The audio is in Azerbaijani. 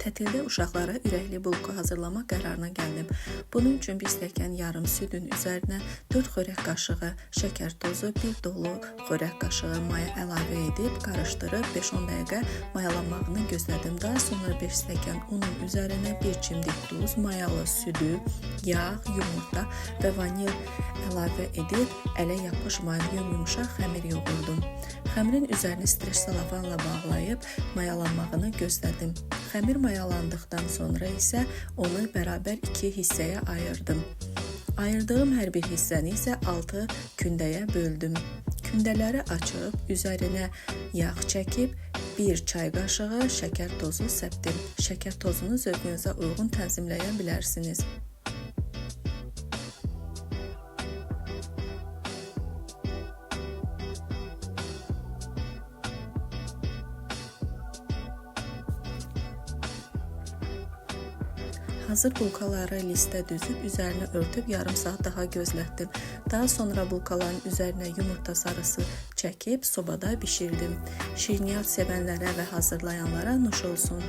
Tətildə uşaqlara ürəkli bulka hazırlamaq qərarına gəldim. Bunun üçün 1 stəkan yarım südün üzərinə 4 xörək qaşığı şəkər tozu, 1 dolu xörək qaşığı maya əlavə edib qarışdırıb 5-10 dəqiqə mayalanmağını gözlədim. Daha sonra 5 stəkan unun üzərinə 1 çimdik duz, mayalı südü, yağ, yumurta və vanil əlavə edib ələ yapışmayan yumuşaq xəmir yoğurdum. Xəmirin üzərini streç salafanla bağlayıb mayalanmağını gözlədim. Xəmir mayalandıqdan sonra isə onu bərabər 2 hissəyə ayırdım. Ayırdığım hər bir hissəni isə 6 kündəyə böldüm. Kündələri açıb, üzərinə yağ çəkib, 1 çay qaşığı şəkər tozu səpdim. Şəkər tozunu zövqünüzə uyğun tənzimləyə bilərsiniz. Hazır bulkaları listə düzüb üzərinə örtüb yarım saat daha gözlətdim. Daha sonra bulkaların üzərinə yumurta sarısı çəkib sobada bişirdim. Şirniyyat sevənlərə və hazırlayanlara nuş olsun.